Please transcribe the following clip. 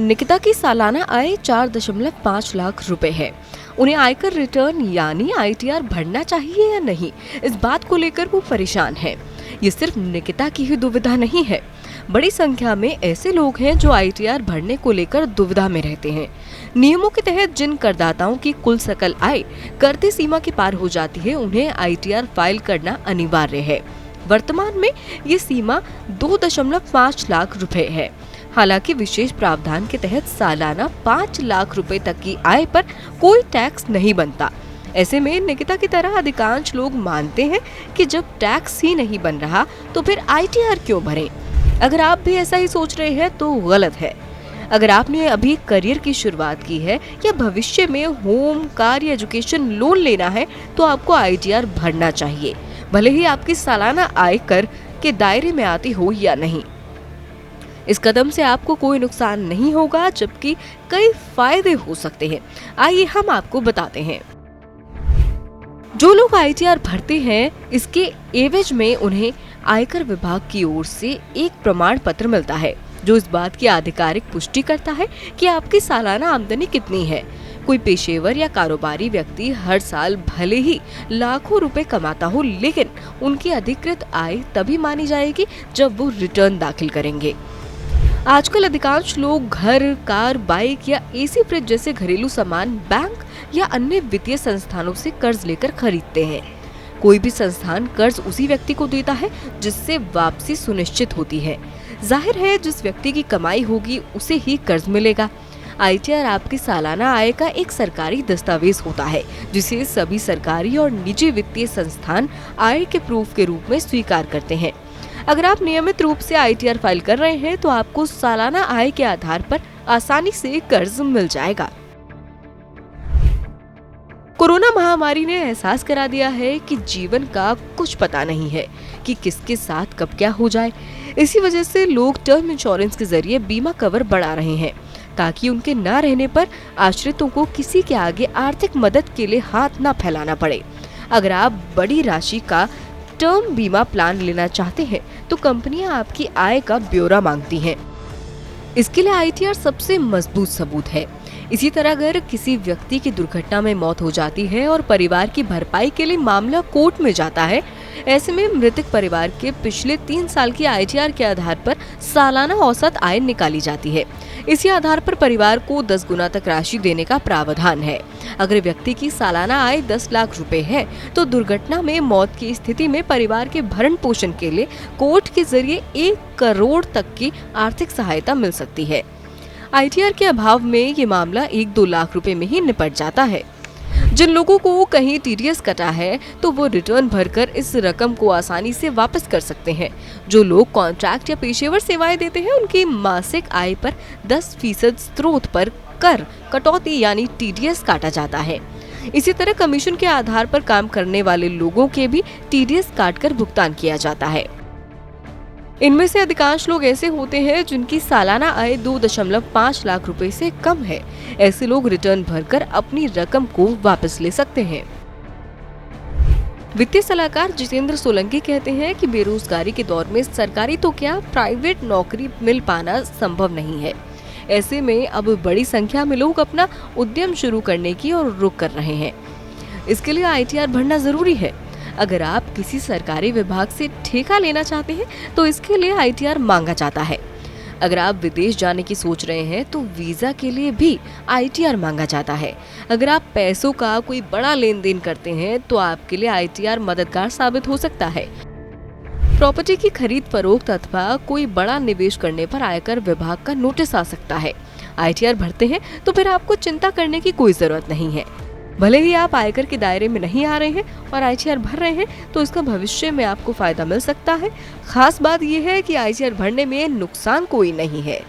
निकिता की सालाना आय 4.5 लाख रुपए है। उन्हें आयकर रिटर्न यानी ITR भरना चाहिए या नहीं, इस बात को लेकर वो परेशान है। ये सिर्फ निकिता की ही दुविधा नहीं है, बड़ी संख्या में ऐसे लोग हैं जो ITR भरने को लेकर दुविधा में रहते हैं। नियमों के तहत जिन करदाताओं की कुल सकल आय करती सीमा के पार हो जाती है, उन्हें ITR फाइल करना अनिवार्य है। वर्तमान में ये सीमा 2.5 लाख रुपए है। हालांकि विशेष प्रावधान के तहत सालाना 5 लाख रुपए तक की आय पर कोई टैक्स नहीं बनता। ऐसे में निकिता की तरह अधिकांश लोग मानते हैं कि जब टैक्स ही नहीं बन रहा तो फिर ITR क्यों भरें। अगर आप भी ऐसा ही सोच रहे हैं तो गलत है। अगर आपने अभी करियर की शुरुआत की है या भविष्य में होम, कार या एजुकेशन लोन लेना है तो आपको ITR भरना चाहिए, भले ही आपकी सालाना आय कर के दायरे में आती हो या नहीं। इस कदम से आपको कोई नुकसान नहीं होगा, जबकि कई फायदे हो सकते हैं। आइए हम आपको बताते हैं। जो लोग ITR भरते हैं, इसके एवज में उन्हें आयकर विभाग की ओर से एक प्रमाण पत्र मिलता है जो इस बात की आधिकारिक पुष्टि करता है कि आपकी सालाना आमदनी कितनी है। कोई पेशेवर या कारोबारी व्यक्ति हर साल भले ही लाखों रुपए कमाता हो, लेकिन उनकी अधिकृत आय तभी मानी जाएगी जब वो रिटर्न दाखिल करेंगे। आजकल अधिकांश लोग घर, कार, बाइक या AC फ्रिज जैसे घरेलू सामान बैंक या अन्य वित्तीय संस्थानों से कर्ज लेकर खरीदते हैं। कोई भी संस्थान कर्ज उसी व्यक्ति को देता है जिससे वापसी सुनिश्चित होती है। जाहिर है जिस व्यक्ति की कमाई होगी उसे ही कर्ज मिलेगा। ITR आपकी सालाना आय का एक सरकारी दस्तावेज होता है जिसे सभी सरकारी और निजी वित्तीय संस्थान आय के प्रूफ के रूप में स्वीकार करते हैं। अगर आप नियमित रूप से ITR फाइल कर रहे हैं तो आपको सालाना आय के आधार पर आसानी से कर्ज मिल जाएगा। कोरोना महामारी ने एहसास करा दिया है कि जीवन का कुछ पता नहीं है कि किसके साथ कब क्या हो जाए। इसी वजह से लोग टर्म इंश्योरेंस के जरिए बीमा कवर बढ़ा रहे हैं ताकि उनके न रहने पर आश्रितों को किसी के आगे आर्थिक मदद के लिए हाथ न फैलाना पड़े। अगर आप बड़ी राशि का टर्म बीमा प्लान लेना चाहते हैं तो कंपनियां आपकी आय का ब्यौरा मांगती हैं। इसके लिए ITR सबसे मजबूत सबूत है। इसी तरह अगर किसी व्यक्ति की दुर्घटना में मौत हो जाती है और परिवार की भरपाई के लिए मामला कोर्ट में जाता है, ऐसे में मृतक परिवार के पिछले 3 साल की ITR के आधार पर सालाना औसत आय निकाली जाती है। इसी आधार पर परिवार को 10 गुना तक राशि देने का प्रावधान है। अगर व्यक्ति की सालाना आय 10 लाख रुपए है तो दुर्घटना में मौत की स्थिति में परिवार के भरण पोषण के लिए कोर्ट के जरिए 1 करोड़ तक की आर्थिक सहायता मिल सकती है। ITR के अभाव में ये मामला 1-2 लाख रुपए में ही निपट जाता है। जिन लोगों को कहीं TDS कटा है तो वो रिटर्न भरकर इस रकम को आसानी से वापस कर सकते हैं। जो लोग कॉन्ट्रैक्ट या पेशेवर सेवाएं देते हैं उनकी मासिक आय पर 10% स्रोत पर कर कटौती यानी TDS काटा जाता है। इसी तरह कमीशन के आधार पर काम करने वाले लोगों के भी TDS काटकर भुगतान किया जाता है। इनमें से अधिकांश लोग ऐसे होते हैं जिनकी सालाना आय 2.5 लाख रुपए से कम है। ऐसे लोग रिटर्न भरकर अपनी रकम को वापस ले सकते हैं। वित्तीय सलाहकार जितेंद्र सोलंकी कहते हैं कि बेरोजगारी के दौर में सरकारी तो क्या, प्राइवेट नौकरी मिल पाना संभव नहीं है। ऐसे में अब बड़ी संख्या में लोग अपना उद्यम शुरू करने की ओर रुख कर रहे हैं। इसके लिए ITR भरना जरूरी है। अगर आप किसी सरकारी विभाग से ठेका लेना चाहते हैं तो इसके लिए ITR मांगा जाता है। अगर आप विदेश जाने की सोच रहे हैं तो वीजा के लिए भी ITR मांगा जाता है। अगर आप पैसों का कोई बड़ा लेन देन करते हैं तो आपके लिए ITR मददगार साबित हो सकता है। प्रॉपर्टी की खरीद फरोख्त अथवा कोई बड़ा निवेश करने पर आयकर विभाग का नोटिस आ सकता है। ITR भरते हैं तो फिर आपको चिंता करने की कोई जरूरत नहीं है। भले ही आप आयकर के दायरे में नहीं आ रहे हैं और ITR भर रहे हैं तो इसका भविष्य में आपको फायदा मिल सकता है। खास बात यह है कि ITR भरने में नुकसान कोई नहीं है।